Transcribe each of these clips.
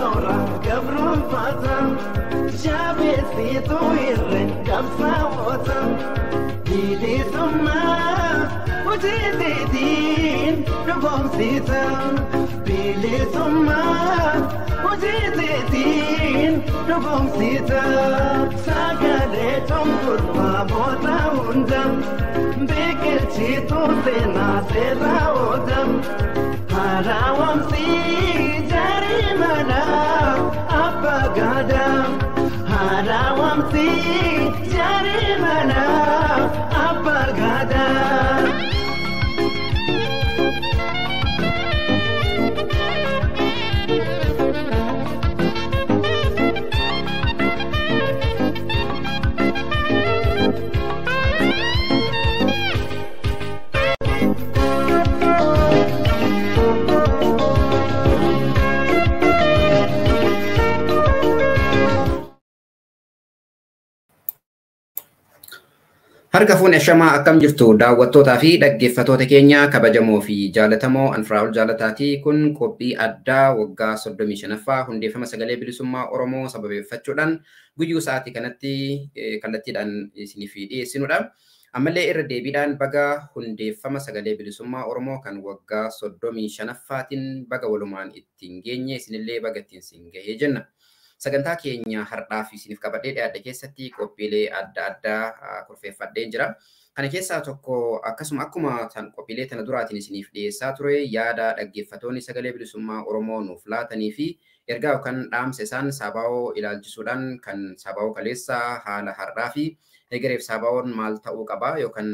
Saura Gabron Fatam Shabit Sito Irren Kamsa Wotam Didi Summa Ujidin Nubom Sita Bili Summa Ujidin Nubom Sita Sagale Tumkurma Bota Undam Bekir Chito Sena Sera Odam Harawam Si Jari Mana Apagada Harawam Si Jari Mana Apagada Harka fuun eshamaa akkam jirtu daawwattootaa fi dhaggeeffattoota keenya kabajamoo fi jaalatamoo Anfiraa'ol Jaalataati. Kun qophii addaa waggaa 35ffaa hundeeffama sagalee bilisummaa Oromoo sababeeffachuudhaan guyyuu sa'aatii kanatti kallattiidhaan isiniif dhiyeessinudha. Ammallee irra deebiidhaan baga hundeeffama sagalee bilisummaa Oromoo kan waggaa 35ffaatiin baga walumaan ittiin geenye isinillee baga ittiin siin gahee jenna. Sagantaa keenya har'aa fi isiniif qabadhee dhiyaadhe keessatti qophiilee adda addaa kurfeeffadheen jira. Kana keessaa tokko akkuma qophiilee tana duraatiin isiniif dhiyeessaa ture yaada dhaggeeffattoonni sagalee bilisummaa Oromoo nuuf laatanii fi ergaa yookaan dhaamsa isaan Sabaa'oo ilaalchisuudhaan kan Sabaa'oo kaleessaa haala har'aa fi egereef Sabaa'oon maal ta'uu qaba yookaan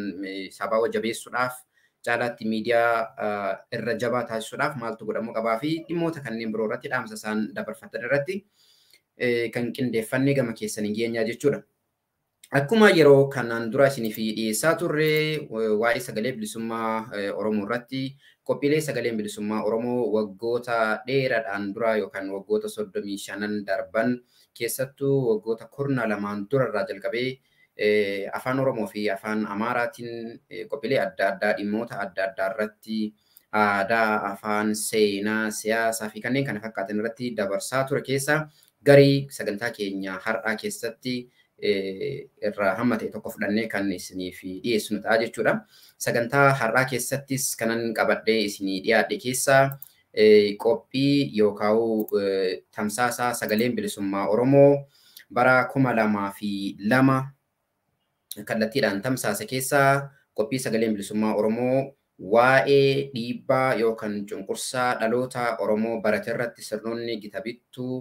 Sabaa'oo jabeessuudhaaf caalaatti miidiyaa irra jabaa taasisuudhaaf maaltu godhamuu qabaa fi dhimmoota kanneen biroo irratti dhaamsa isaan dabarfatan irratti kan qindeeffannee gama keessaniin geenyaa jechuudha. Akkuma yeroo kanaan dura isiniif dhiyeessaa turre waa'ee sagalee bilisummaa Oromoo irratti qophiilee sagaleen bilisummaa Oromoo waggoota dheeraadhaan dura yookaan waggoota 35 darban keessattuu waggoota 12 dura irraa jalqabee afaan Oromoo fi afaan Amaaraatiin qophiilee adda addaa dhimmoota adda addaa irratti aadaa, afaan, seenaa, siyaasaa fi kanneen kana fakkaatan irratti dabarsaa ture keessa garii sagantaa keenya har'aa keessatti irraa hamma ta'e tokko fudhannee kan isiniif dhiyeessinu ta'a jechuudha. Sagantaa har'aa keessattis kanan qabadhee isinii dhiyaadhe keessaa qophii yookaan tamsaasa sagaleen bilisummaa Oromoo bara 2002 kallattiidhaan tamsaasa keessaa qophii sagaleen bilisummaa Oromoo waa'ee dhiibbaa yookaan cunqursaa dhaloota Oromoo barate irratti sirnoonni gita bittuu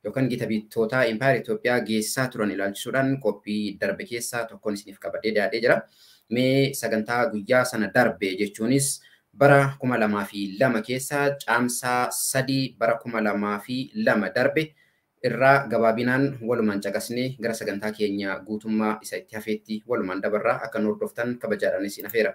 yookaan gita bittootaa Impaayera Itoophiyaa geessaa turan ilaalchisuudhaan qophii darbe keessaa tokkoon isiniif qabadhee dhiyaadhee jira. Mee sagantaa guyyaa sana darbe jechuunis bara 2002 keessaa caamsaa 3 bara 2002 darbe irraa gabaabinaan walumaan caqasnee gara sagantaa keenya guutummaa isa itti hafeetti walumaan dabarraa akka nu hordoftan kabajaadhaan isin affeera.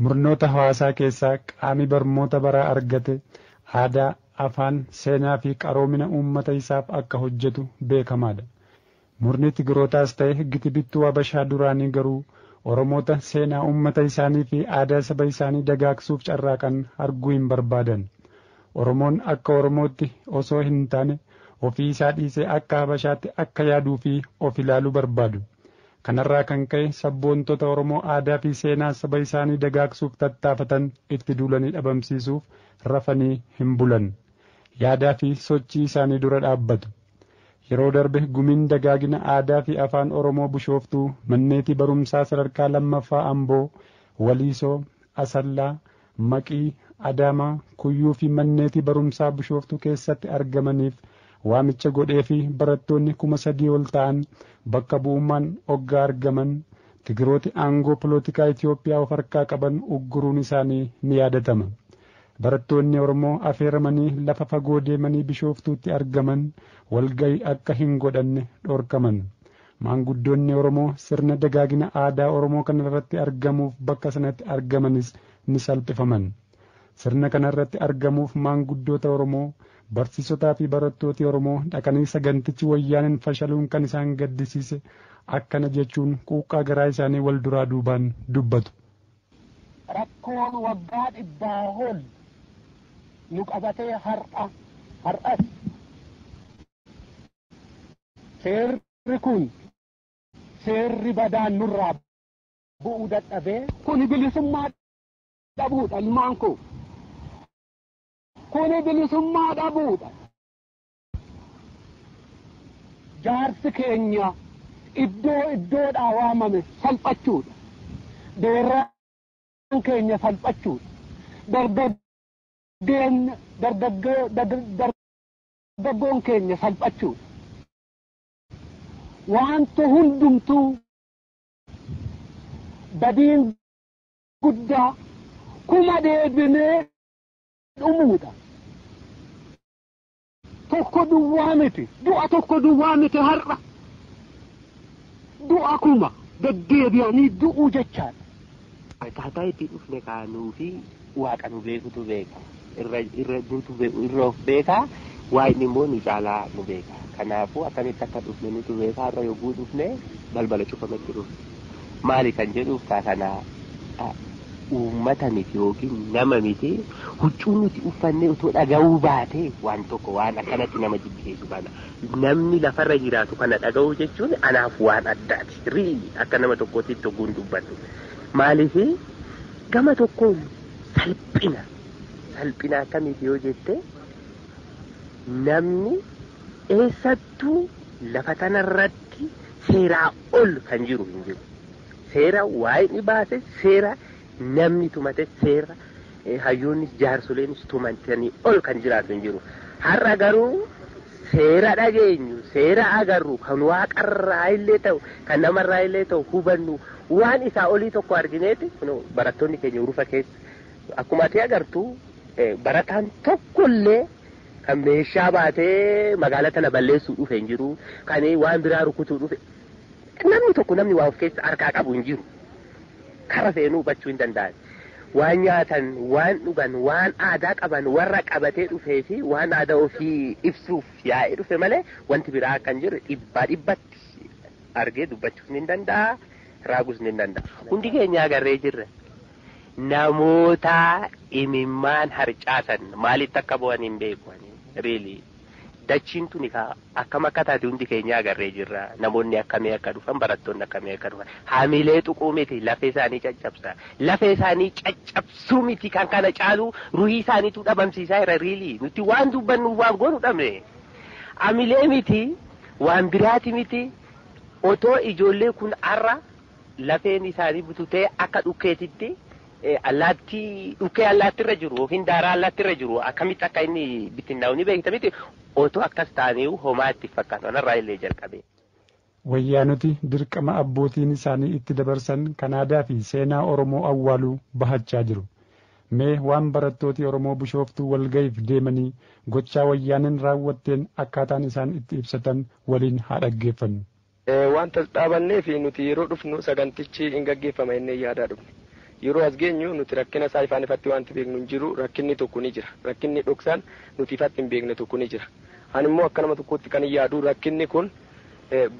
Murnoota hawaasaa keessaa qaami barmoota baraa argate aadaa, afaan, seenaa fi qaroomina uummata isaaf akka hojjetu beekamaadha. Murni Tigrootaas ta'e giti bittuu Habashaa duraanii garuu Oromoota seenaa uummata isaanii fi aadaa saba isaanii dagaagsuuf carraaqan arguu hin barbaadan. Oromoon akka Oromootti osoo hin taane ofii isaa dhiisee akka Habashaatti akka yaaduu fi of ilaaluu barbaadu. Kanarraa kan ka'e sabboontota Oromoo aadaa fi seenaa saba isaanii dagaagsuuf tattaafatan itti duulanii dhabamsiisuuf rafanii hin bulan. Yaadaa fi sochii isaanii dura dhaabbatu. Yeroo darbe gumiin dagaagina aadaa fi afaan Oromoo Bishooftuu manneetii barumsaa sadarkaa lammaffaa Amboo, Waliisoo, Asallaa, Maqii, Adaamaa, Kuyyuu fi manneetii barumsaa Bishooftuu keessatti argamaniif waamicha godhee fi barattoonni 3,000 ol ta'an bakka bu'ummaan hoggaa argaman Tigirooti aangoo polotikaa Itoophiyaa of harkaa qaban ugguruun isaanii ni yaadatama. Barattoonni Oromoo affeeramanii lafa fagoo deemanii Bishooftuutti argaman walgahii akka hin godhanne dhorkaman. Maanguddoonni Oromoo sirna dagaagina aadaa Oromoo kanarratti argamuuf bakka sanatti argamanis ni salphifaman. Sirna kanarratti argamuuf maanguddoota Oromoo barsiisotaa fi barattooti Oromoo dhaqanii sagantichi wayyaaniin fashaluun kan isaan gaddisiise akkana jechuun quuqqaa garaa isaanii wal duraa duubaan dubbatu. Rakkoon waggaa dhibbaa ol nu qabatee har'as seerri kun seerri badaan nurraa bu'uu dadhabee kun bilisummaa dhabuudha ilmaan koo. Kun bilisummaa dhabuudha. Jaarsi keenya iddoodhaa waamame salphachuudha. Deerraan keenya salphachuudha. Dargaggoon keenya salphachuudha. Wanta hundumtuu badiin guddaa kuma deebinee dhumuudha. Tokko duwwaa miti, du'a tokko duwwaa miti har'a. Du'a kuma deddeebi'anii du'uu jechaadha. Akkaataa itti dhufne kaanuu fi waaqa nu beekutu beeka. Irra of beekaa, waaqni immoo nu caalaa nu beeka. Kanaafuu akkamitti akka dhufne nutu beeka. Har'a yogguu dhufne balbala cufametti dhufne. Maali kan jedhuuf kanaa uummata miti yookiin nama miti huccuu nuti uffannee utoo dhaga'uu baate waan tokko waan akkanatti nama jibbisiisu kana namni lafarra jiraatu kana dhaga'uu jechuun anaaf waan addaati. Riili akka nama tokkootti tokkoon dubbannu maaliif gama tokkoon salphina akkamiiti yoo jette namni eessattuu lafa tanarratti seeraa ol kan jiru hin jiru. Seera waa'ee baase seera namni tumate seera hayyoonnis jaarsoleenis tumatanii ol kan jiraatu hin jiru. Har'a garuu seera dhageenyu seera agarru kan waaqarraa illee ta'u kan namarraa illee ta'u hubannu waan isaa olii tokko argineeti barattoonni keenya urufa keessa akkuma ati agartu barataan tokkollee kan meeshaa baatee magaalaa tana balleessuu dhufe hin jiru kan waan biraa rukutuu dhufe namni tokko namni waa of keessa harkaa qabu hin jiru. Kara seenuu hubachuu hin danda'an. Waan nyaatan, waan dhugan, waan aadaa qaban warra qabatee dhufee fi waan aadaa ofii ibsuuf yaa'ee dhufe malee wanti biraa kan jiru dhibbatti argee dubbachuu hin danda'a, raaguus hin danda'a. Hundi keenya agarree jirra. Namoota imimmaan harcaasan maalitti akka bu'an hin beeku. Riili. Dachiin tuni akkam akka taate hundi keenya agarree jirra. Namoonni akkamii akka dhufan barattoonni akkamii akka dhufan. Haamilee tuquu miti lafee isaanii caccabsa. Lafee isaanii caccabsuu miti kan kana caalu ruhii isaaniitu dhabamsiisaa jira riili. Nuti waan dubbannu waan goonu dhabne. Haamilee miti waan biraati miti otoo ijoollee kun har'a lafeen isaanii bututee akka dhukkeetitti allaattii dhukkee allaattirra jiru yookiin daaraa allaattirra jiru akkamitti akka inni bittinnaa'u ni beekta miti. Otoo akkas ta'aniiru homaa itti fakkaatu kanarraa illee jalqabe. Wayyaanoti dirqama abbootiin isaanii itti dabarsan kan aadaa fi seenaa Oromoo awwaaluu bahachaa jiru. Mee waan barattooti Oromoo Bishooftuu walga'iif deemanii gochaa wayyaaniin raawwatteen akkaataan isaan itti ibsatan waliin haa dhaggeeffannu. Wanta dhaabannee fi nuti yeroo dhufnu sagantichi hin gaggeeffama jennee yaadaa dhufne. Yeroo as geenyu nuti rakkina isaa ifaan ifatti wanti beeknu hin jiru. Rakkinni tokko ni jira. Rakkinni dhoksaan nuti ifatti hin beekne tokko ni jira. Ani immoo akka nama tokkotti kan yaadu rakkinni kun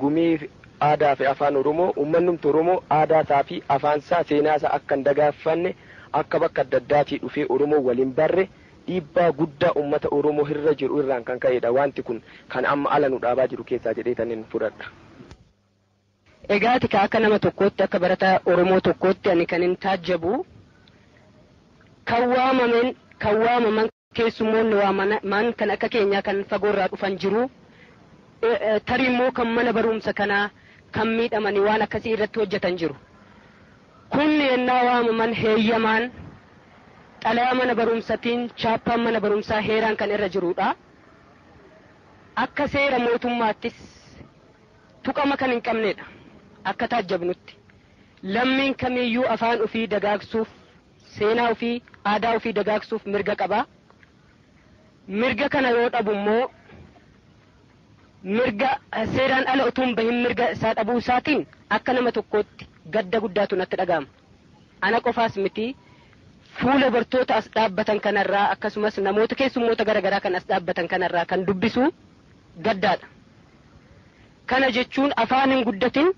gumii aadaa fi afaan Oromoo uummanni Oromoo aadaa isaa fi afaan isaa seenaa isaa akka hin dagaagfanne akka bakka adda addaatii dhufee Oromoo waliin barre dhiibbaa guddaa uummata Oromoo irra jiru irraan kan ka'edha. Wanti kun kan amma ala nu dhaabaa jiru keessaa jedheetaniin fudhadha. Egaati akka nama tokkootti akka barataa Oromoo tokkootti ani kan hin taajjabu kan waamaman keessummoonni waaman kan akka keenyaa kan fagoorraa dhufan jiru tarii immoo kan mana barumsa kanaa kan miidhamanii waan akkasii irratti hojjetan jiru. Kun yennaa waamaman heeyyamaan xalayaa mana barumsatiin chaappaan mana barumsaa heeraan kan irra jirudha. Akka seera mootummaattis tuqama kan hin qabnedha. Akka taajjabnutti lammiin kamiyyuu afaan ofii dagaagsuuf seenaa ofii aadaa ofii dagaagsuuf mirga qaba. Mirga kana yoo dhabu immoo mirga seeraan ala utuu hin bahin mirga isaa dhabuu isaatiin akka nama tokkootti gadda guddaatu natti dhaga'ama. Ana qofaas miti fuula bartoota as dhaabbatan kanarraa akkasumas namoota keessummoota garaagaraa kan as dhaabbatan kanarraa kan dubbisu gaddaadha. Kana jechuun afaan hin guddatin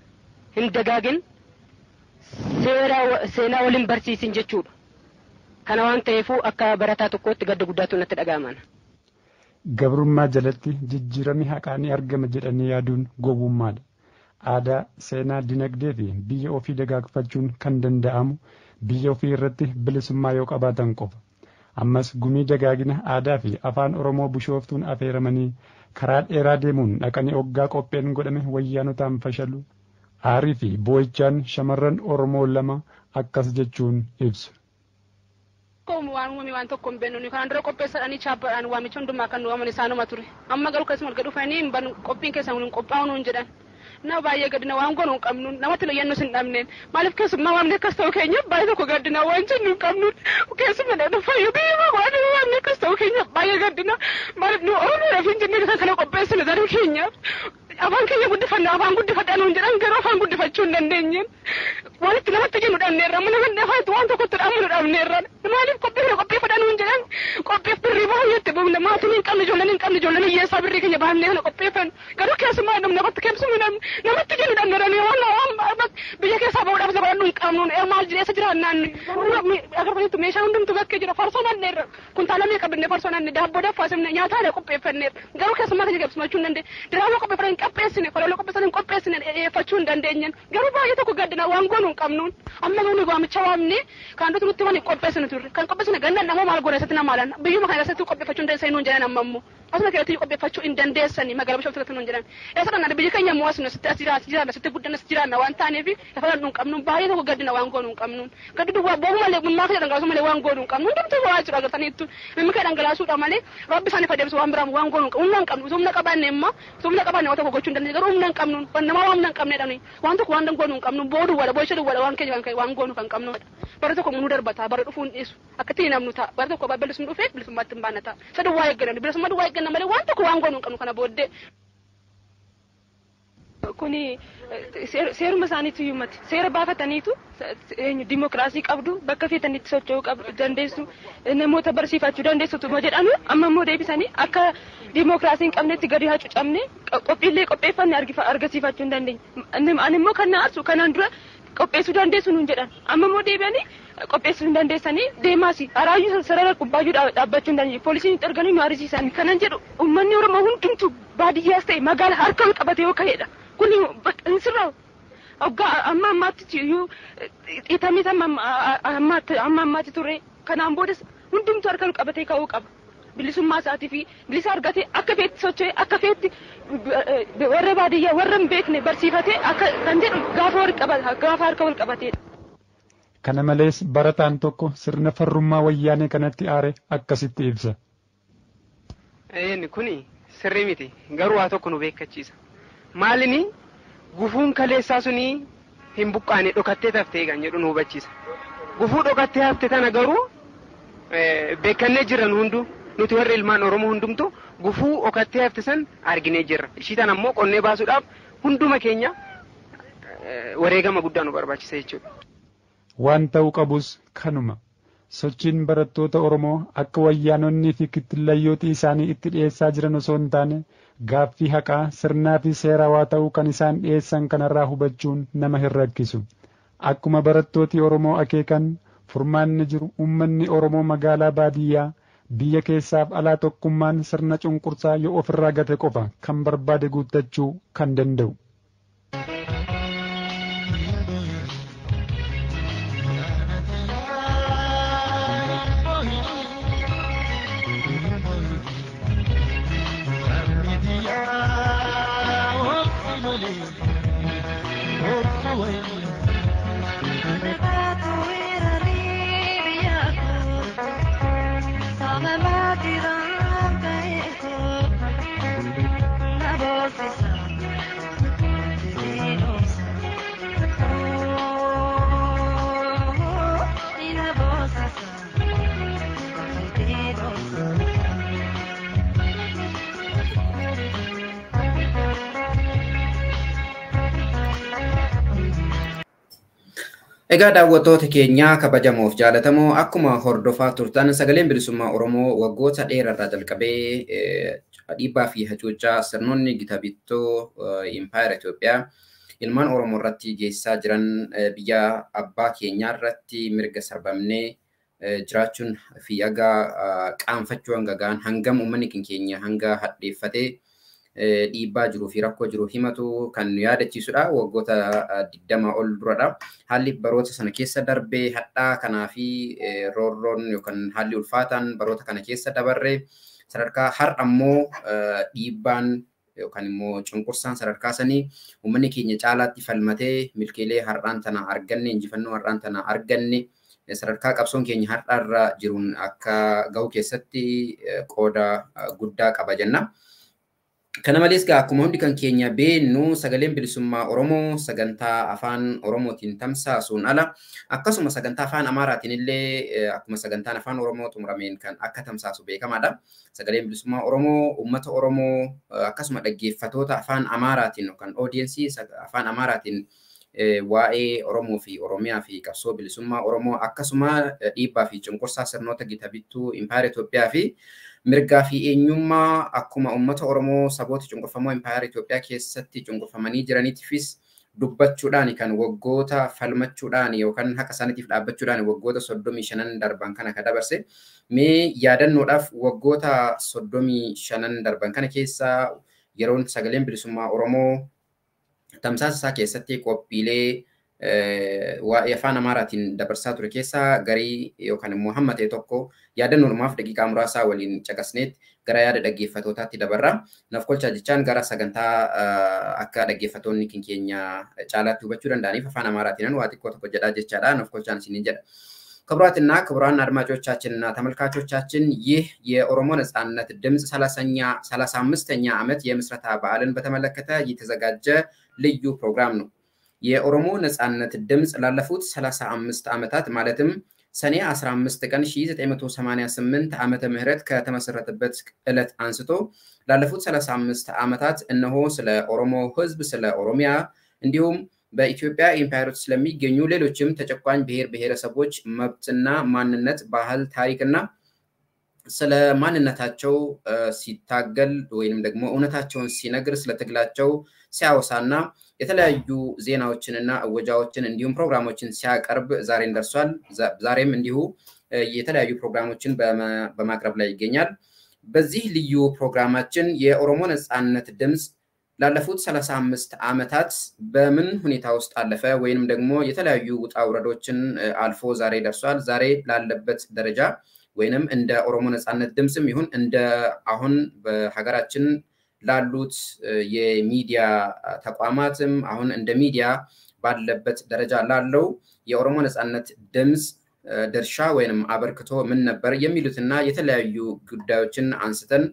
hin dagaagin seenaa waliin barsiisin jechuudha. Kana waan ta'eefuu akka barataa tokkootti gadda guddaatu natti dhaga'aman. Gabrummaa jalatti jijjiirama haqaa ni argama jedhanii yaaduun gowwummaadha. Aadaa, seenaa, dinagdee fi biyya ofii dagaagfachuun kan danda'amu biyya ofii irratti bilisummaa yoo qabaatan qofa. Ammas gumii dagaagina aadaa fi afaan Oromoo bishooftuun affeeramanii karaa dheeraa deemuun dhaqanii oggaa qopheen godhame wayyaanotaan fashalu. Aarii fi boo'ichaan shamarran Oromoo lama akkas jechuun ibsu. waan tokko hin beeknu kan dura qopheessadhanii chaappaadhaan waamicha hundumaa kan nu waaman isaanuma ture. Amma garuu keessumaa erga dhufanii qophiin keessan waliin qophaa'uu hin jedhan. Na baay'ee gaddina waan goonu hin qabnu namatti loyyannus hin dhabneen maaliif keessummaa waamne akkas ta'uu keenya baay'ee tokko gaddina waan jennu hin qabnu keessuma dha fayyu biyya waan waamne akkas ta'uu keenya baay'ee gaddina maaliif nu oromoo fi jennee kana qopheessine daruu keenyaaf afaan keenya guddifannaa afaan guddifadhaa nuun jedhan garuu afaan guddifachuu hin dandeenye walitti namatti jennu dhabneerra mana kan dhafaatu waan tokkotti dhaamnu dhabneerra maaliif qopheeffadhaa nuun jedhan qopheef birrii baay'eetti buufne maatiin hin qabne ijoolleen hiyyeessaa birrii keenya baafnee kana qopheeffan garuu keessumaa namatti keemsuun namatti jennu dhabneerra waan biyya keessaa bahuudhaaf zabadhu hin qabnu maal jireessa jiraannaan agartaniitu meeshaa hundumtu bakkee jira farsoo nanneerra kuntaalamee qabne farsoo nanne daabboo daffaasimne nyaataalee qopheeffanneerra garuu keessumaa keenya keemsumachuu hin dandeenye diraama qopheeffatan qopheessine faloo qopheessan hin qopheessine dhiyeeffachuu hin dandeenye garuu baay'ee tokko gaddina waan goonu hin qabnuun amma nuuni waamicha waamne kan nuti waan qopheessine turre kan qopheessine ganna namoo maal goreessatti namaalan biyyuma kana keessatti qopheeffachuu hin dandeessanii nuun jedhan amma immoo asuma keessatti qopheeffachuu hin dandeessanii magaalaa bishooftuutti nuun jedhan eessa dhanna biyyi keenya immoo asuma sitti as jiraanna sitti guddanna sitti jiraanna waan taaneef efalan nuun qabnuun baay'ee tokko gaddina waan goonu hin qabnuun gaddi duwwaa boobu malee gummaa keenya dhangalaasuu malee waan goonu hin qabnuun hundumtuu waa jira agartaniittu mimmi kee dhangalaasuudha malee rabbi isaanii fadeemsu waan biraan waan goonu humna hin qabnu humna qabaanne immoo humna qabaanne waan tokko gochuu hin dandeenye garuu humna hin qabnuun waan namaa waan hin qabneedhaan waan tokko waan goonu hin qabnuun boodu wala booshee duwwala waan keenya waan goonu kan qabnu bara tokko nu darbata bara dhufuun dhiisu akkatti namnu ta'a bara tokko bilisum dhufee bilisummaatti hin baanata saduu waa eegganna bilisummaa duwwaa eegganna malee waan tokko waan goonu hin qabnu kana booddee. Kuni seeruma isaaniitu himmati seera baafataniitu dimokiraasii qabdu bakka feetanitti socho'uu qabdu dandeessu namoota barsiifachuu dandeessutu ma jedhanu amma immoo deebisanii akka dimokiraasii hin qabnetti gadi hacuucamne qophiilee qopheeffanne argisiifachuu hin dandeenye ani immoo kan na aarsu kanaan dura qopheessuu dandeessu nuun jedhan amma immoo deebi'anii qopheessuu hin dandeessanii deemaasi araayyuu sarara gubbaayyuu dhaabbachuu hin dandeenye poolisiin itti arganii nu argisiisan kanan jedhu uummanni Oromoo hundumtu baadiyyaas ta'e magaala harka ol qabate yoo ka'edha. Kuni insirraa oggaa amma ammaatti iyyuu itamii ammaatti ture kanaan boodas hundumtu harka ol qabatee ka'uu qaba. Bilisummaa isaatii fi bilisa argatee akka feetti socho'ee akka feetti warra baadiyyaa warra hin beekne barsiifatee akka kan jedhu gaafa harka ol qabateedha. Kana malees barataan tokko sirna farrummaa wayyaanee kanatti aare akkasitti ibsa. Kuni sirrii miti garuu waa tokko nu beekachiisa. Maalini gufuun kaleessaa suni hin buqqaane dhokattee taftee kan jedhu nu hubachiisa. Gufuu dhokattee hafte tana garuu beekannee jiran hundu nuti warri ilmaan Oromoo hundumtu gufuu dhokattee hafte san arginee jirra. Ishii tana ammoo qonnee baasuudhaaf hunduma keenya wareegama guddaa nu barbaachisa jechuudha. Waan ta'uu qabus kanuma. Sochiin barattoota Oromoo akka wayyaanonnii fi kittilayyooti isaanii itti dhiyeessaa jiran osoo hin taane gaaffii haqaa sirnaa fi seerawaa ta'uu kan isaan dhiyeessan kanarraa hubachuun nama hin rakkisu. Akkuma barattooti Oromoo akeekan furmaanni jiru uummanni Oromoo magaalaa baadiyyaa biyya keessaaf alaa tokkummaan sirna cunqursaa yoo ofirraa gate qofa kan barbaade guuttachuu kan danda'u. Egaa daawwattoota keenya kabajamoof jaalatamoo akkuma hordofaa turtan sagaleen bilisummaa Oromoo waggoota dheeraarraa jalqabee dhiibbaa fi hacuuccaa sirnoonni gita bittoo Impaayera Itoophiyaa ilmaan Oromoo irratti geessisaa jiran biyya abbaa keenyaa irratti mirga sarbamnee jiraachuun fi agaa qaanfachuu hanga gaan hangam uummanni keenya hanga hadheeffatee dhiibbaa jiruu fi rakkoo jiru himatu kan nu yaadachiisudha. Waggoota 20 ol duradha. Haalli baroota sana keessa darbee hadhaa kanaa fi roorroon yookaan haalli ulfaataan baroota kana keessa dabarree sadarkaa har'a immoo dhiibbaan yookaan immoo cunqursaan sadarkaa sanii uummanni keenya caalaatti falmatee milkeelee har'aan tana arganne injifannoo har'aan tana arganne sadarkaa qabsoon keenya har'aarra jiruun akka ga'u keessatti qooda guddaa qaba jenna. Kana malees akkuma hundi kan keenya beennu sagaleen bilisummaa Oromoo sagantaa afaan Oromootiin tamsaasuun ala akkasuma sagantaa afaan Amaaraatiin illee akkuma sagantaan afaan Oromoo xumurameen kan akka tamsaasu beekamaadha. Sagaleen bilisummaa Oromoo uummata Oromoo akkasuma dhaggeeffatoota afaan Amaaraatiin yookaan oodiyensii afaan Amaaraatiin waa'ee Oromoo fi Oromiyaa fi qabsoo bilisummaa Oromoo akkasuma dhiibbaa fi cunqursaa sirnoota gita bittuu Impaayera Itoophiyaa fi mirgaa fi eenyummaa akkuma uummata Oromoo saboota cunqurfamoo Impaayera Itoophiyaa keessatti cunqurfamanii jiraniitiifis dubbachuudhaan kan waggoota falmachuudhaan yookaan haqa isaaniitiif dhaabbachuudhaan waggoota 35 darban kana ka dabarse mee yaadannoodhaaf waggoota 35 darban kana keessa yeroon sagaleen bilisummaa Oromoo tamsaasa isaa keessatti qophiilee waa'ee afaan Amaaraatiin dabarsaa ture keessaa garii yookaan immoo hamma ta'e tokko yaadannoodhumaaf daqiiqaa muraasaa waliin caqasneet gara yaada dhaggeeffatootaatti dabarra. Naaf kolchaa jechaan gara sagantaa akka dhaggeeffatoonni keenya caalaatti hubachuu danda'aniif afaan Amaaraatiin waa xiqqoo tokko jedhaa jechaadha. Naaf kolchaan isiniin jedha. ክቡራትና ክቡራን አድማጮቻችንና ተመልካቾቻችን ይህ የኦሮሞ ነጻነት ድምጽ 35ኛ ዓመት የምስረታ በዓልን በተመለከተ የተዘጋጀ ልዩ ፕሮግራም ነው። የኦሮሞ ነጻነት ድምጽ ላለፉት 35 ዓመታት ማለትም ሰኔ 15 ቀን 1988 ዓመተ ምህረት ከተመሰረተበት ዕለት አንስቶ ላለፉት 35 ዓመታት እነሆ ስለ ኦሮሞ ህዝብ ስለ ኦሮሚያ እንዲሁም በኢትዮጵያ ኢምፓየር ውስጥ ስለሚገኙ ሌሎችም ተጨቋኝ ብሔረሰቦች መብትና ማንነት ባህል ታሪክና ስለ ማንነታቸው ሲታገል ወይንም ደግሞ እውነታቸውን ሲነግር ስለ ትግላቸው ሲያወሳና የተለያዩ ዜናዎችንና እወጃዎችን እንዲሁም ፕሮግራሞችን ሲያቀርብ ዛሬን ደርሷል። ዛሬም እንዲሁ የተለያዩ ፕሮግራሞችን በማቅረብ ላይ ይገኛል። በዚህ ልዩ ፕሮግራማችን የኦሮሞ ነጻነት ድምጽ ላለፉት 35 ዓመታት በምን ሁኔታ ውስጥ አለፈ ወይንም ደግሞ የተለያዩ ውጣ ውረዶችን አልፎ ዛሬ ደርሷል። ዛሬ ላለበት ደረጃ ወይንም እንደ ኦሮሞ ነጻነት ድምጽም ይሁን እንደ አሁን በሀገራችን ላሉት የሚዲያ ተቋማትም አሁን እንደ ሚዲያ ባለበት ደረጃ ላለው የኦሮሞ ነጻነት ድምጽ ድርሻ ወይንም አበርክቶ ምን ነበር የሚሉትና የተለያዩ ጉዳዮችን አንስተን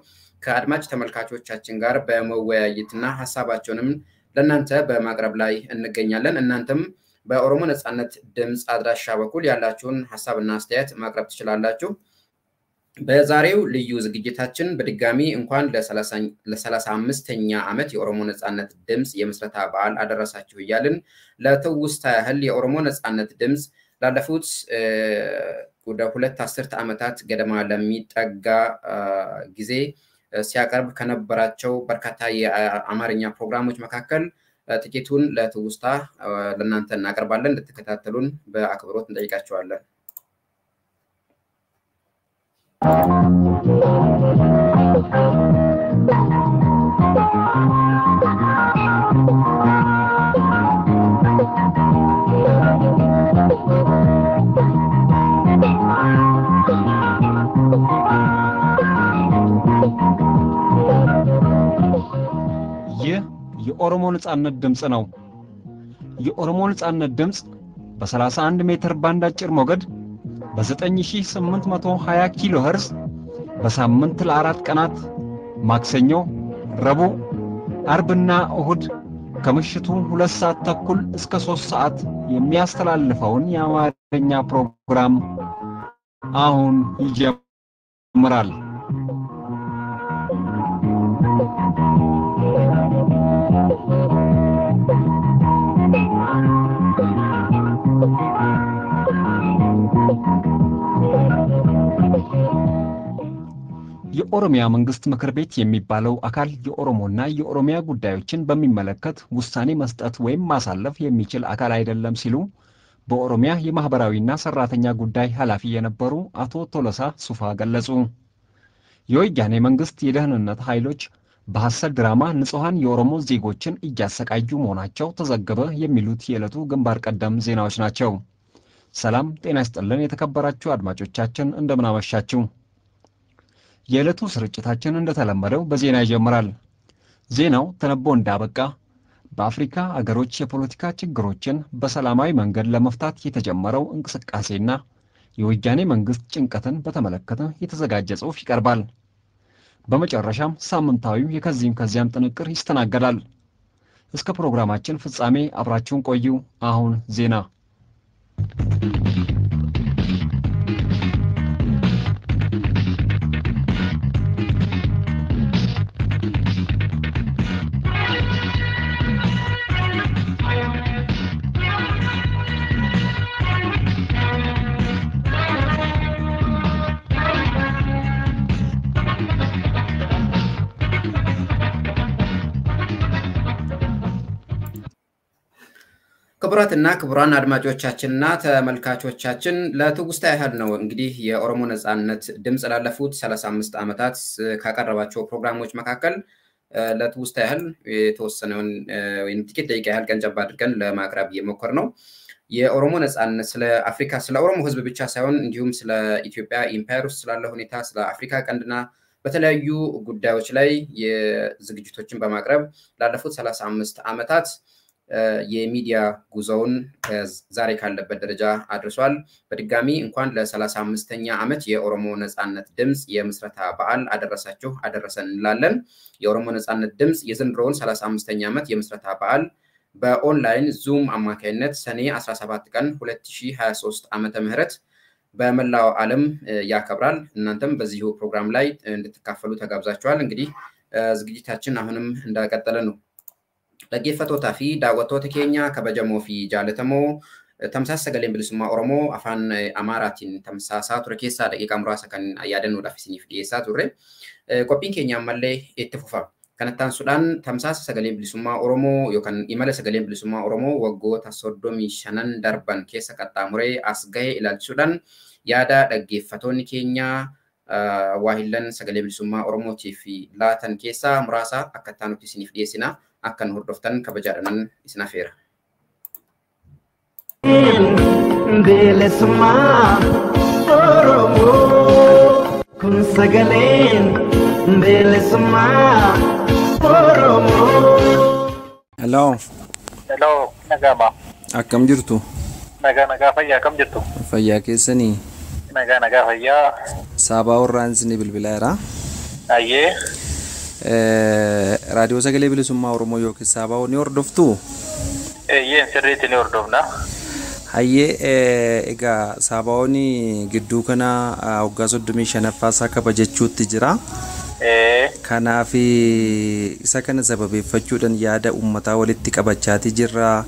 ከአድማጭ ተመልካቾቻችን ጋር በመወያየትና ሐሳባቸውንም ለእናንተ በማቅረብ ላይ እንገኛለን። እናንተም በኦሮሞ ነጻነት ድምጽ አድራሻ በኩል ያላችሁን ሐሳብና አስተያየት ማቅረብ ትችላላችሁ። በዛሬው ልዩ ዝግጅታችን በድጋሚ እንኳን ለ35ኛ ዓመት የኦሮሞ ነጻነት ድምጽ የምስረታ በዓል አደረሳችሁ እያልን ለትውስታ ያህል የኦሮሞ ነጻነት ድምጽ ላለፉት ወደ 2 አስርተ ዓመታት ገደማ ለሚጠጋ ጊዜ ሲያቀርብ ከነበራቸው በርካታ የአማርኛ ፕሮግራሞች መካከል ጥቂቱን ለትውስታ ለእናንተ እናቀርባለን። እንድትከታተሉን በአክብሮት እንጠይቃችኋለን። የኦሮሞ ነጻነት ድምጽ ነው። የኦሮሞ ነጻነት ድምጽ በ31 ሜትር ባንድ አጭር ሞገድ በ9820 ኪሎ ሄርዝ በሳምንት ለ4 ቀናት ማክሰኞ፣ ረቡዕ፣ አርብና እሁድ ከምሽቱ 2 ሰዓት ተኩል እስከ 3 ሰዓት የሚያስተላልፈውን የአማርኛ ፕሮግራም አሁን ይጀምራል። የኦሮሚያ መንግስት ምክር ቤት የሚባለው አካል የኦሮሞና የኦሮሚያ ጉዳዮችን በሚመለከት ውሳኔ መስጠት ወይም ማሳለፍ የሚችል አካል አይደለም ሲሉ በኦሮሚያ የማህበራዊና ሰራተኛ ጉዳይ ኃላፊ የነበሩ አቶ ቶለሳ ሱፋ ገለጹ። የወያኔ መንግስት የደህንነት ኃይሎች በሐሰት ድራማ ንጹሃን የኦሮሞ ዜጎችን እያሰቃዩ መሆናቸው ተዘገበ የሚሉት የዕለቱ ግንባር ቀደም ዜናዎች ናቸው። ሰላም ጤና ይስጥልን የተከበራችሁ አድማጮቻችን እንደምን አመሻችሁ። የዕለቱ ስርጭታችን እንደተለመደው በዜና ይጀምራል። ዜናው ተነቦ እንዳበቃ በአፍሪካ አገሮች የፖለቲካ ችግሮችን በሰላማዊ መንገድ ለመፍታት የተጀመረው እንቅስቃሴና የወያኔ መንግስት ጭንቀትን በተመለከተ የተዘጋጀ ጽሑፍ ይቀርባል። በመጨረሻም ሳምንታዊው የከዚህም ከዚያም ጥንቅር ይስተናገዳል። እስከ ፕሮግራማችን ፍጻሜ አብራችሁን ቆዩ። አሁን ዜና። ክቡራትና ክቡራን አድማጮቻችንና ተመልካቾቻችን ለትውስታ ያህል ነው እንግዲህ የኦሮሞ ነጻነት ድምጽ ላለፉት 35 ዓመታት ካቀረባቸው ፕሮግራሞች መካከል ለትውስታ ያህል የተወሰነውን ወይም ጥቂት ደቂቃ ያህል ቀንጨብ አድርገን ለማቅረብ የሞከርነው የኦሮሞ ነጻነት ስለ አፍሪካ ስለ ኦሮሞ ህዝብ ብቻ ሳይሆን እንዲሁም ስለ ኢትዮጵያ ኢምፓየር ውስጥ ስላለ ሁኔታ ስለ አፍሪካ ቀንድና በተለያዩ ጉዳዮች ላይ የዝግጅቶችን በማቅረብ ላለፉት 35 ዓመታት የሚዲያ ጉዞውን ዛሬ ካለበት ደረጃ አድርሷል። በድጋሚ እንኳን ለ35ኛ ዓመት የኦሮሞ ነጻነት ድምጽ የምስረታ በዓል አደረሳችሁ አደረሰን እንላለን። የኦሮሞ ነጻነት ድምጽ የዘንድሮውን 35ኛ ዓመት የምስረታ በዓል በኦንላይን ዙም አማካይነት ሰኔ 17 ቀን 2023 ዓመተ ምህረት በመላው ዓለም ያከብራል። እናንተም በዚሁ ፕሮግራም ላይ እንድትካፈሉ ተጋብዛችኋል። እንግዲህ ዝግጅታችን አሁንም እንደቀጠለ ነው። dhaggeeffatootaa fi daawwattoota keenya kabajamoo fi jaalatamoo tamsaasa sagaleen bilisummaa Oromoo afaan Amaaraatiin tamsaasaa ture keessaa daqiiqaa muraasa kan yaadannoodhaaf isiniif dhiyeessaa turre. Qophiin keenya ammallee itti fufa. Kanattaan sudhaan tamsaasa sagaleen bilisummaa Oromoo yookaan imala sagaleen bilisummaa Oromoo waggoota 35 darban keessa qaxxaamuree as gahee ilaalchisuudhaan yaada dhaggeeffatoonni keenya waahillan sagalee bilisummaa Oromootiif laatan keessaa muraasa akka taanutti isiniif dhiyeessina. akan hordoftan kabajaadhanan isin afeera. Bilisummaa Oromoo kun sagaleen bilisummaa Oromoo. Hello. Hello, nagama. Akkam jirtu? Nagaa fayyaa akkam jirtu? Fayyaa keessanii? Nagaa fayyaa. Saabaa warraan isin bilbilaera. Ayyee. Radio Sagalee Bilisummaa Oromoo yookiin Saabaa ni hordoftu? Yeen sirriitti ni hordofna. Hayyee egaa Saabaawwan gidduu kana waggaa 35ffaasaa kabajachuutti jira. Kanaaf isa kana sababeeffachuudhaan yaada uummataa walitti qabachaati jirra.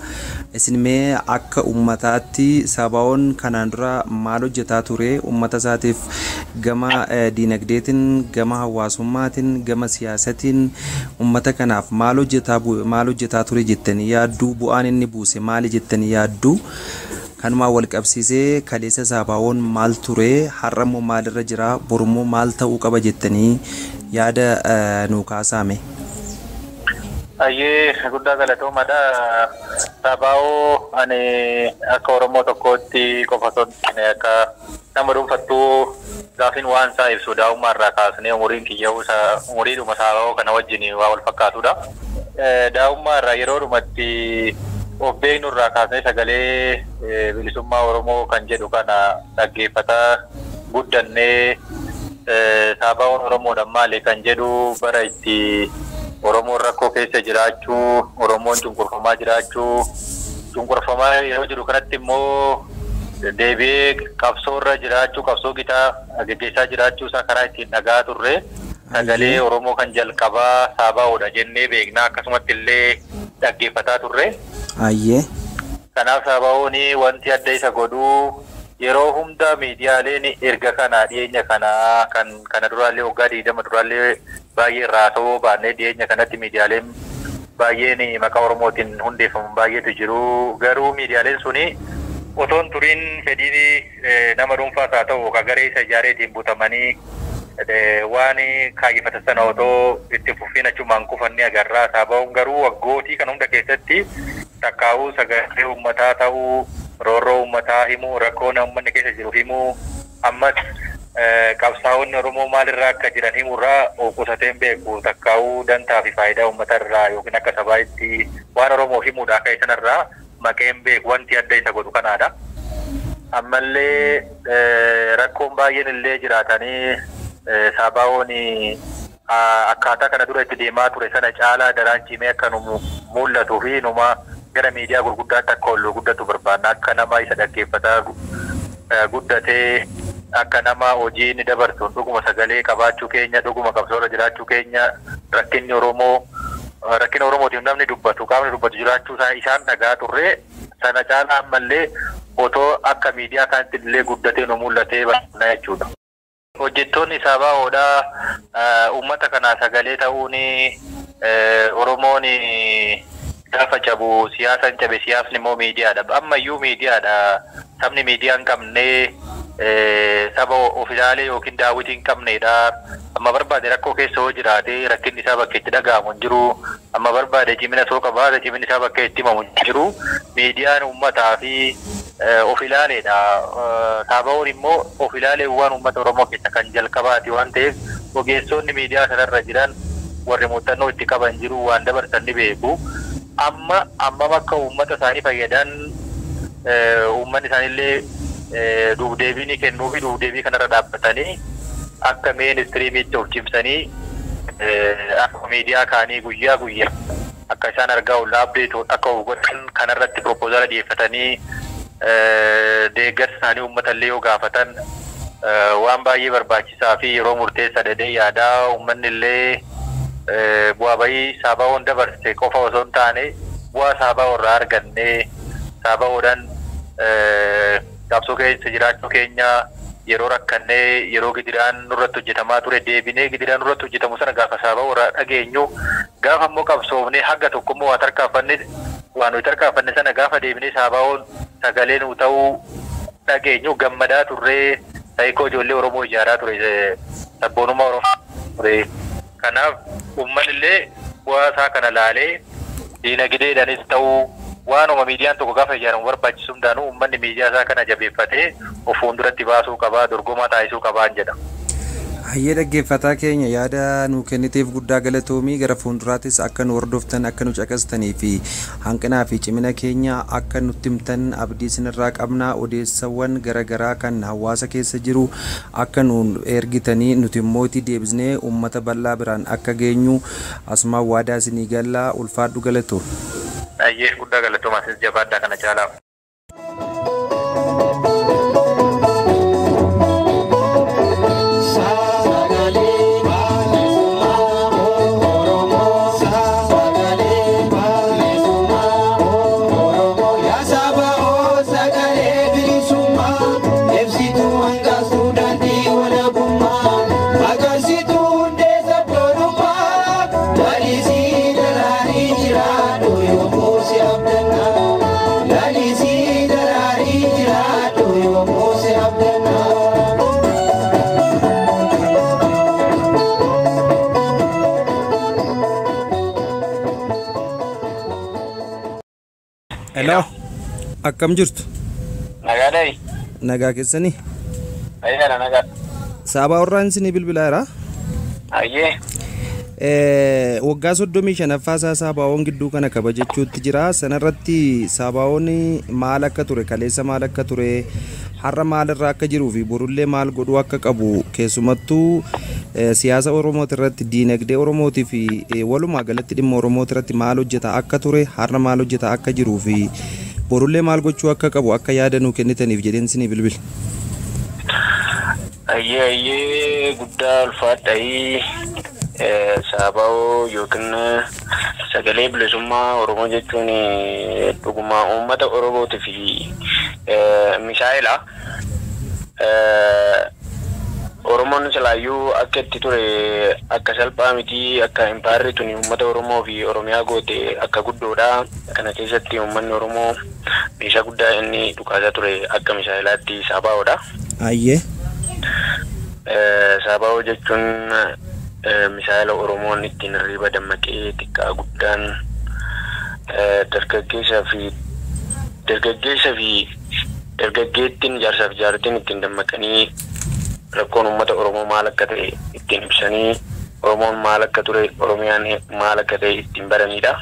Isin mee akka uummataatti Saabaawwan kanaan dura maal hojjetaa ture? Uummata isaatiif gama diinagdeetiin, gama hawaasummaatiin, gama siyaasatiin uummata kanaaf maal hojjetaa ture jettanii yaaddu? Bu'aan inni buuse maali jettanii yaaddu? Kanuma wal qabsiisee kaleessa Saabaawwan maal ture? Har'a immoo maalirra jira? Borummoo maal ta'uu qaba jettanii yaada nuu kaasaame. Ayyee guddaa galatoomadha. Saabaawoo ani akka Oromoo tokkootti qofa soddine akka nama dhuunfattuu gaafin waan isaa ibsu daa'ummaa irraa kaasnee umuriin umuriidhuma Saabaawoo kana wajjin waa wal fakkaatudha. Daa'ummaa irraa yeroo dhumatti of beeknu irraa kaasnee sagalee bilisummaa Oromoo kan jedhu kana dhaggeeffataa guddannee Saabaawwan Oromoodhaan maali kan jedhu bara itti Oromoon rakkoo keessa jiraachuu, Oromoon cunqurfamaa jiraachuu, cunqurfamaa yeroo jiru kanatti immoo deebi'ee qabsoorra jiraachuu, qabsoo gitaa gaggeessaa jiraachuu isaa karaa ittiin dhagaa turre sagalee Oromoo kan jalqabaa Saabaa'oodha jennee beeknaa akkasumatti illee dhaggeeffataa turre. Ayyee. Kanaaf Saabaa'oon wanti adda isa godhuu yeroo hunda miidiyaaleen erga kana dhiyeenya kana duraallee waggaa 20 duraallee baay'ee raasoo baannee dhiyeenya kanatti miidiyaaleen baay'een maqaa Oromootiin hundeeffaman baay'eetu jiru. Garuu miidiyaaleen suni otoon turiin fedhii nama dhuunfaas haa ta'u ka garee isa ijaareetiin butamanii waan kaayyeffatan sana otoo itti fufiin achumaan kufanii agarraa. Sababuun garuu waggootii kan hunda keessatti takkaa'uu sagalee uummataa ta'uu roorroo uummataa himuu rakkoo uummanni keessa jiru himuu ammas qabsaa'onni Oromoo maalirraa akka jiran himurraa qusateen beeku takkaa'uu dantaa fi faayidaa uummatarraa yookiin akka sabaatti waan Oromoo himuudha akka isanirraa maqeen beeku wanti adda isa godhu kanaadha. Ammallee rakkoon baay'een illee jiraatanii sabaa'oon akkaataa kana dura itti deemaa ture sana caalaa daraan cimee akka nu mul'atuu fi numa gara miidiyaa gurguddaatti akka olluu guddatu barbaanna akka nama isa dhaggeeffataa guddatee akka nama hojii inni dabarsuun dhuguma sagalee qabaachuu keenya dhuguma qabsoorra jiraachuu keenya rakkina Oromootiif namni dubbatu qaamni dubbatu jiraachuu isaan dhagaa turre sana caalaa ammallee otoo akka miidiyaa kanatti illee guddatee nu mul'atee barbaanna jechuudha. Hojjettoonni Sabaa'oodhaa uummata kanaa sagalee ta'uun Oromoon gaafa cabu siyaasan cabe siyaasni immoo miidiyaadha. Ammayyuu miidiyaadha. Sabni miidiyaa hin qabne saba ofilaalee yookiin daawwitii hin qabnedha. Amma barbaade rakkoo keessa hoo jiraate rakkinni isaa bakka itti dhaga'amu hin jiru. Amma barbaade cimina soo qabaate ciminni isaa bakka itti himamu hin jiru. Miidiyaan uummataa fi ofilaaleedha. Sabaa'oon immoo ofilaalee waan uummata Oromoo keessa kan jalqabaati waan ta'eef ogeessonni miidiyaa sanarra jiran warri muuxannoo itti qaban jiru waan dabarsan ni beeku. Amma bakka uummata isaanii fayyadan uummanni isaaniillee duubdeebii ni kennuu fi duubdeebii kanarra dhaabbatanii akka meenistriimiitti of cimsanii akka miidiyaa kaanii guyyaa akka isaan argaa ollaa abdeetu akka godhan kanarratti propoozaala dhiyeeffatanii deeggarsa isaanii uummatallee yoo gaafatan waan baay'ee barbaachisaa fi yeroo murteessaa dhedhee yaadaa uummanni illee bu'aa bayii Sabaa'oon dabarse qofa osoo hin taane bu'aa Sabaa'oo irraa argannee Sabaa'oodhaan qabsoo keessa jiraachuu keenya yeroo rakkannee yeroo gidiraan nurratti hojjetamaa ture deebinee gidiraan nurratti hojjetamu sana gaafa Sabaa'oo irraa dhageenyu gaafa immoo qabsoofnee haga tokko immoo waan nuti tarkaanfanne sana gaafa deebinee Sabaa'oon sagalee nuu ta'uu dhageenyu gammadaa turree saayikoo ijoollee Oromoo ijaaraa ture sabboonummaa Oromoo ture. Kanaaf uummanni illee bu'aa isaa kana laalee diinagdeedhaanis ta'uu waanuma miidiyaan tokko gaafa ijaaramu barbaachisu hundaanuu uummanni miidiyaa isaa kana jabeeffatee of fuulduratti baasuu qabaa dorgomaa taasisuu qabaan jedha. Hayyee dhaggeeffataa keenya yaada nuu kenniteef guddaa galatoomii gara fuulduraattis akka nu hordoftan akka nu caqastanii fi hanqinaa fi cimina keenya akka nutti himtan abdii sinirraa qabnaa odeessawwan garaagaraa kan hawaasa keessa jiru akka nu ergitanii nuti immoo itti deebisnee uummata bal'aa biraan akka geenyu asumaan waadaa isinii gallaa ulfaadhu galatoo. Hayyee guddaa galatoomaa sis jabaadhaa kana caalaa. Hello. Akkam jirtu? Nagaadhayi. Nagaa keessanii? Ayyaana nagaa. Sabaa'oo irraan isinii bilbilaara? Ayyee. Waggaa 35ffaa Sabaa'oon gidduu kana kabajachuutti jira. Sanarratti Sabaa'oon maal akka ture, kaleessa maal akka ture, har'a maalirraa akka jiruu fi borullee maal godhuu akka qabu keessumattuu siyaasa Oromooti irratti diinagdee Oromootii fi walumaa galatti dhimma Oromooti irratti maal hojjeta akka ture, har'a maal hojjeta akka jiruu fi borullee maal gochuu akka qabu akka yaada nuu kennitaniif jedheen isinii bilbila. Ayyee guddaa ulfaadhayi Sabaa'oo yookiin sagalee bilisummaa Oromoo jechuun dhugumaa uummata Oromootii fi Mishaa'ila. Oromoon silaayyuu akka itti ture akka salphaa miti akka impaarri tuni uummata Oromoo fi Oromiyaa goote akka guddoodha. Kana keessatti uummanni Oromoo meeshaa guddaa inni dhukaasaa ture akka Mishaa'ilaatti Saabaa'oodha. Ayyee. Saabaa'oo jechuun Mishaa'ila Oromoon ittiin hirriba dammaqee xiqqaa guddaan dargaggeessaa fi dargaggeettiin jaarsaaf jaartiin ittiin dammaqanii rakkoon uummata Oromoo maal akka ta'e ittiin ibsanii Oromoon maal akka ture Oromiyaan maal akka ta'e ittiin baranidha.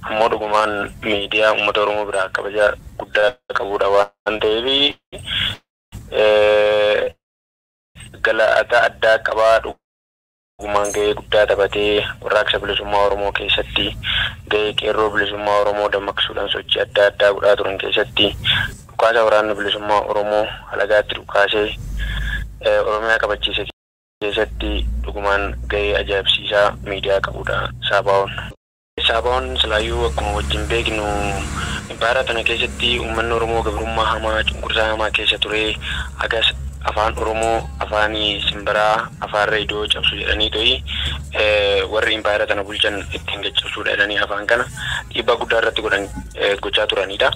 Ammoo dhugumaan miidiyaa uummata Oromoo biraa kabaja guddaa qabudha waan ta'eef galata addaa qabaa dhugumaan gahee guddaa taphatee warraaqsa bilisummaa Oromoo keessatti gahee qeerroo bilisummaa Oromoo dammaqsuudhaan sochii adda addaa godhaa turan keessatti dhukaasa waraanni bilisummaa Oromoo halagaatti dhukaasee Oromiyaa qabachiise keessatti dhugumaan gahee ajaa'ibsiisaa miidiyaa qabudha Saabaa'oon. Saabaa'oon silaayyuu akkuma wajjin beeknu impaara tana keessatti uummanni Oromoo gabrummaa hamaa cunqursaa hamaa keessa ture agas afaan Oromoo afaanii simbiraa afaan reediyoo cabsu jedhanii to'i warri impaara tana bulchan ittiin gaccabsuudha jedhanii afaan kana dhiibbaa guddaa irratti gochaa turanidha.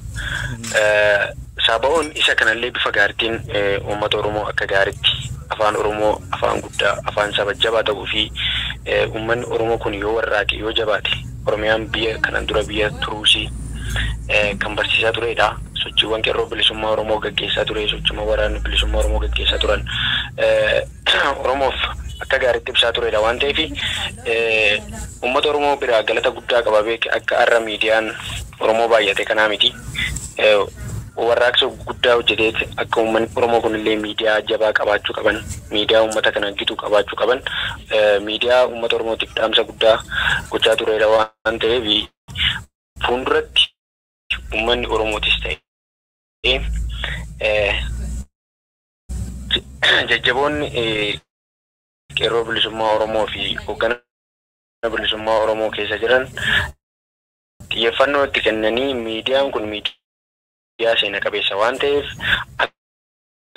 Saabaa'oon isa kanallee bifa gaariitiin uummata Oromoo akka gaariitti afaan Oromoo afaan guddaa afaan saba jabaa ta'uu fi uummanni Oromoo kun yoo warraaqe yoo jabaate Oromiyaan biyya kanan dura biyya turuusii kan barsiisaa turedha. Sochiiwwan qeerroo bilisummaa Oromoo gaggeessaa ture sochiiwwan waraanni bilisummaa Oromoo gaggeessaa turan Oromoof akka gaariitti ibsaa turedha waan ta'eef uummata Oromoo biraa galata guddaa qaba beek akka har'a miidiyaan Oromoo baay'ate kanaa miti. Warraaqsa guddaa hojjetee akka uummanni Oromoo kunillee miidiyaa jabaa qabaachuu qaban miidiyaa uummata kana gitu qabaachuu qaban miidiyaa uummata Oromootiif dhaamsa guddaa gochaa turedha waan ta'eef fuulduratti uummanni Oromootis ta'e jajjaboonni qeerroo bilisummaa Oromoo fi hoogganaa bilisummaa Oromoo keessa jiran xiyyeeffannoo itti kennanii miidiyaan kun miidiyaa seena qabeessa waan ta'eef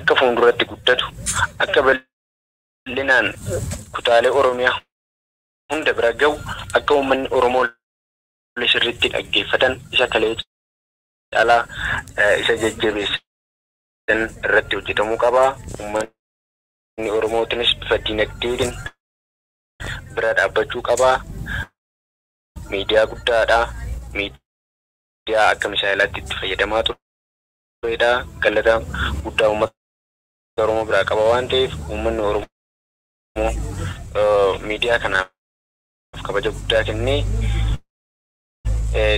akka fuulduratti guddatu akka bal'inaan kutaalee Oromiyaa hunda bira gahu akka uummanni Oromoo sirriitti dhaggeeffatan isa kalee caalaa isa jajjabeessan irratti hojjetamuu qaba. Uummanni Oromootinis bifa dinagdeetiin bira dhaabbachuu qaba. Miidiyaa guddaadha. Miidiyaa akka Mishaa'ilaatti itti fayyadamaa turedha. Galata guddaa uummata Oromoo biraa qaba waan ta'eef uummanni Oromoo miidiyaa kanaaf kabaja guddaa kennee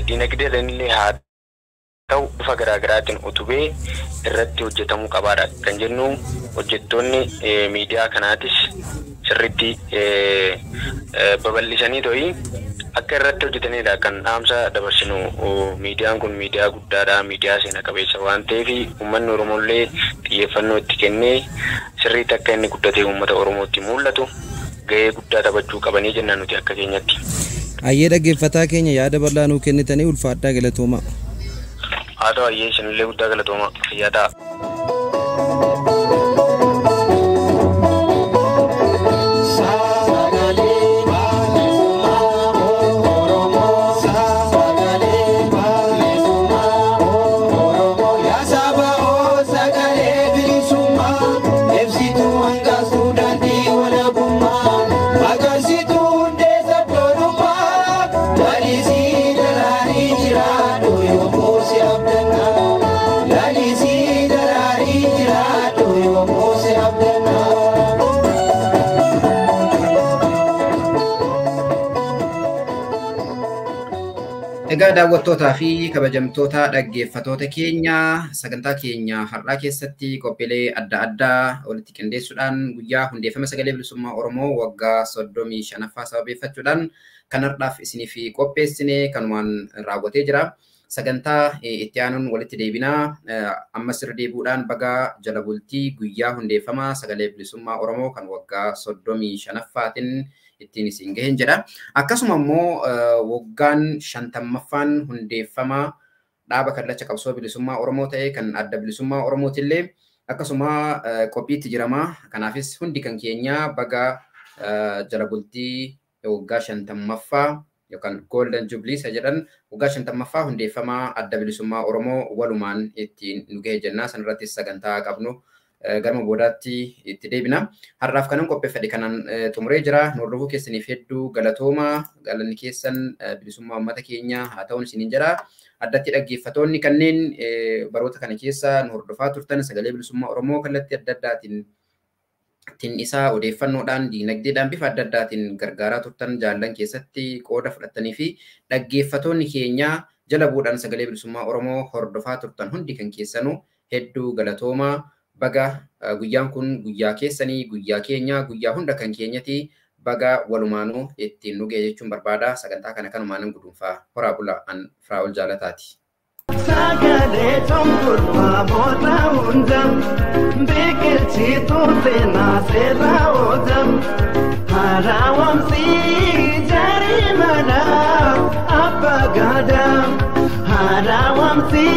dinagdeedhaan illee haa ta'u bifa garaagaraatiin utubee irratti hojjetamuu qabaadha kan jennu hojjettoonni miidiyaa kanaatis sirriitti babal'isanii to'i akka irratti hojjetanidha kan dhaamsa dabarsinu. Miidiyaan kun miidiyaa guddaadha miidiyaa seena qabeessa waan ta'eef uummanni Oromollee xiyyeeffannoo itti kennee sirriitti akka inni guddatee uummata Oromootti mul'atu gahee guddaa taphachuu qabanii jenna nuti akka keenyatti. Ayyee dhaggeeffataa keenya yaada bal'aa nuu kennitanii ulfaadhaa galatoomaa. Haa ta'u ayyee isinillee guddaa galatoomaa fayyaa ta'a. Egaa daawwattootaa fi kabajamtoota dhaggeeffatoota keenya sagantaa keenya har'aa keessatti qophiilee adda addaa walitti qindeessuudhaan guyyaa hundeeffama sagalee bilisummaa Oromoo waggaa 35ffaa sababeeffachuudhaan kan har'aaf isiniif qopheessine kanumaan raawwatee jira. Sagantaa itti aanuun walitti deebinaa ammas irra deebuudhaan baga jala bultii guyyaa hundeeffama sagalee bilisummaa Oromoo kan waggaa 35ffaatiin ittiin isin gahen jedha. Akkasuma immoo waggaan 50ffaan hundeeffama dhaaba kallacha qabsoo bilisummaa Oromoo ta'e kan adda bilisummaa Oromootillee akkasuma qophiitti jirama. Kanaafis hundi kan keenya baga jala bultii waggaa 50ffaa yookaan Golden Jubilee jedhan waggaa 50ffaa hundeeffama adda bilisummaa Oromoo walumaan ittiin nu gahe jenna. Sanirratti sagantaa qabnu garma boodaatti itti deebina. Har'aaf kanan qopheeffadhe kanan xumuree jira. Hordofuu keessaniif hedduu galatooma. Galanni keessan bilisummaa uummata keenya haa ta'uun isiniin jedha. Addatti dhaggeeffatoonni kanneen baroota kana keessa nu hordofaa turtan sagalee bilisummaa Oromoo kallattii adda addaatiin isaa odeeffannoodhaan diinagdeedhaan bifa adda addaatiin gargaaraa turtan jaallan keessatti qooda fudhattanii fi dhaggeeffatoonni keenya jala bu'uudhaan sagalee bilisummaa Oromoo hordofaa turtan hundi kan keessanuu hedduu galatooma. Baga guyyaan kun guyyaa keessanii guyyaa keenya guyyaa hunda kan keenyati baga walumaanuu ittiin nu gahe jechuun barbaada. Sagantaa kana kanumaan gudunfaa horaa bula an Firaa'ol Jaalataati. Sagalee tonkurfaa booda hunda biqilchituu seenaa seerraa oola. Haaraawamsi jarii mana abbaa gadaa. Haaraawamsi